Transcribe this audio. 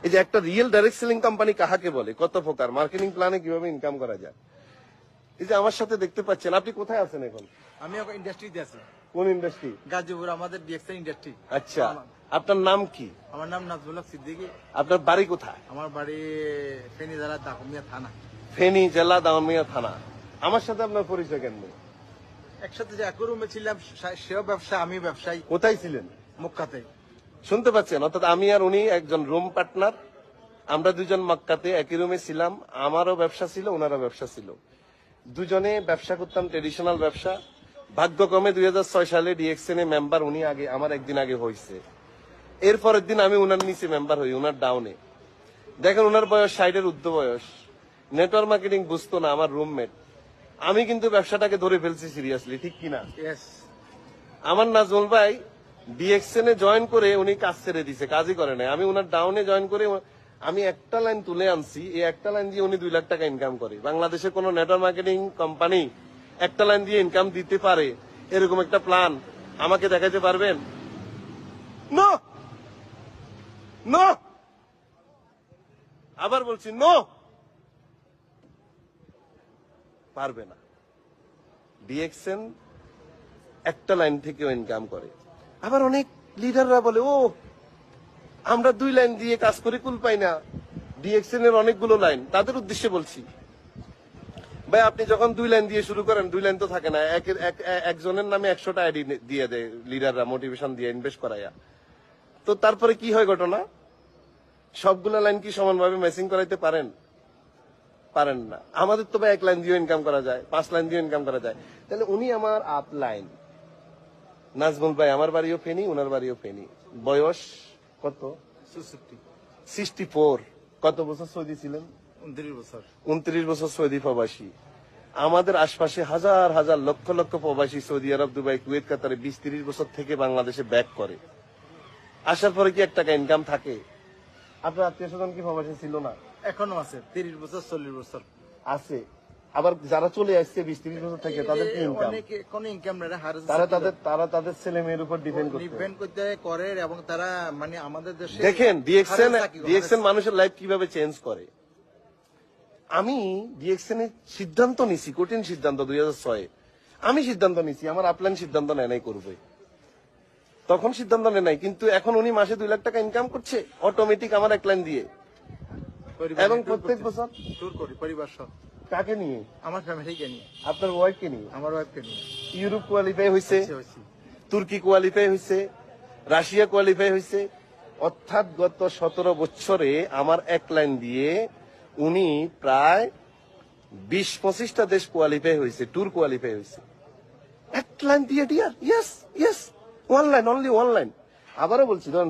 এই যে একটা রিয়েল ডাইরেক্ট সেলিং কোম্পানি কাহাকে বলে, কত প্রকার, মার্কেটিং প্ল্যানে কিভাবে ইনকাম করা যায়। এই যে আমার সাথে দেখতে পাচ্ছেন, আপনি কোথায় আছেন এখন? আমি এখন ইন্ডাস্ট্রিতে আছি। কোন ইন্ডাস্ট্রি? গাজীপুর, আমাদের ডিএক্সএন ইন্ডাস্ট্রি। আচ্ছা, আপনার নাম কি? আমার নাম নাজমুল হক সিদ্দিকী। আপনার বাড়ি কোথায়? আমার বাড়ি ফেনী জেলা দাগনভূঞা থানা। ফেনী জেলা দাগনভূঞা থানা। আমার সাথে আপনার পরিচয় কেন? একসাথে যে এক রুমে ছিলাম, সেও ব্যবসা, আমি ব্যবসায়ী। কোথায় ছিলেন? মক্কাতে। শুনতে পাচ্ছেন? অর্থাৎ আমি আর উনি একজন রুম পার্টনার, আমরা দুজন মক্কাতে একই রুমে ছিলাম। আমারও ব্যবসা ছিল, ওনারও ব্যবসা ছিল, দুজনে ব্যবসা করতাম, ট্রেডিশনাল ব্যবসা। ভাগ্যক্রমে 2006 সালে ডিএক্সএন এ মেম্বার উনি আগে, আমার একদিন আগে হয়েছে। এর পরের দিন আমি উনার নিচে মেম্বার হই, উনার ডাউনে। দেখেন উনার বয়স 60-এর ঊর্ধ্ব বয়স, নেটওয়ার্ক মার্কেটিং বুঝতো না, আমার রুমমেট। আমি কিন্তু ব্যবসাটাকে ধরে ফেলছি সিরিয়াসলি, ঠিক কিনা? আমার নাজমুল ভাই ডিএক্সএন এ জয়েন করে উনি কাজ ছেড়ে দিছে, কাজই করে নাই। আমি উনার ডাউনে জয়েন করে আমি একটা লাইন তুলে আনছি, এই একটা লাইন দিয়ে উনি 2 লাখ টাকা ইনকাম করে। বাংলাদেশে কোন নেটওয়ার্ক মার্কেটিং কোম্পানি একটা লাইন দিয়ে ইনকাম দিতে পারে এরকম একটা প্ল্যান আমাকে দেখাতে পারবেন? নো নো, আবার বলছি নো, পারবে না। ডিএক্সএন একটা লাইন থেকেও ইনকাম করে। আবার অনেক লিডাররা বলে, ও আমরা 2 লাইন দিয়ে কাজ করে কুল পাই না। ডিএক্সএন এর অনেকগুলো লাইন, তাদের উদ্দেশ্যে বলছি, ভাই আপনি যখন 2 লাইন দিয়ে শুরু করেন, 2 লাইন তো থাকে না, একজনের নামে 100টা আইডি দিয়ে দেয় লিডাররা, মোটিভেশন দিয়ে ইনভেস্ট করাইয়া। তো তারপরে কি হয় ঘটনা? সবগুলো লাইন কি সমানভাবে ম্যাচিং করাইতে পারেন? পারেন না। আমাদের তো ভাই 1 লাইন দিয়ে ইনকাম করা যায়, 5 লাইন দিয়ে ইনকাম করা যায়। তাহলে উনি আমার আপ লাইন। নাজমুল ভাই আমার বাড়িও ফেনী, উনার বাড়িও ফেনী। বয়স কত? 64। কত বছর সৌদি ছিলেন? 29 বছর। 29 বছর সৌদি প্রবাসী। আমাদের আশপাশে হাজার হাজার লক্ষ লক্ষ প্রবাসী সৌদি আরব, দুবাই, কুয়েত, কাতারে 20-30 বছর থেকে বাংলাদেশে ব্যাক করে। আসার পরে কি 1 টাকা ইনকাম থাকে? আপনার আত্মীয় স্বজন কি প্রবাসী ছিল না? এখনো আছে, 30 বছর 40 বছর আছে। আবার যারা চলে আসছে 20-30 বছর থেকে, তাদের কি ইনকাম? কোনো ইনকাম নেই। তারা তাদের ছেলে মেয়ের উপর ডিপেন্ড করতে করে, এবং তারা মানে আমাদের দেশে দেখেন ডিএক্সএন মানুষের লাইফ কিভাবে চেঞ্জ করে। আমি ডিএক্সএন এর সিদ্ধান্ত নিছি, কঠিন সিদ্ধান্ত 2006-এ আমি সিদ্ধান্ত নিছি, আমার আপলাইন সিদ্ধান্ত নেয় নাই করবে, তখন সিদ্ধান্ত নেয় নাই। কিন্তু এখন উনি মাসে 2 লাখ টাকা ইনকাম করছে অটোমেটিক আমার 1 লাইন দিয়ে, এবং প্রত্যেক বছর ট্যুর করি পরিবার সহ। কাকে নিয়ে? আমার ফ্যামিলিকে নিয়ে। আপনার ওয়াইফকে নিয়ে? আমার ওয়াইফকে নিয়ে। ইউরোপ কোয়ালিফাই হয়েছে, তুর্কি কোয়ালিফাই হয়েছে, রাশিয়া কোয়ালিফাই হয়েছে। অর্থাৎ গত 17 বছরে আমার 1 লাইন দিয়ে উনি প্রায় 20-25টা দেশ কোয়ালিফাই হয়েছে, ট্যুর কোয়ালিফাই হয়েছে 1 লাইন দিয়ে। Dear, yes yes, 1 line, only 1 line. আবারও বলছি, ধরেন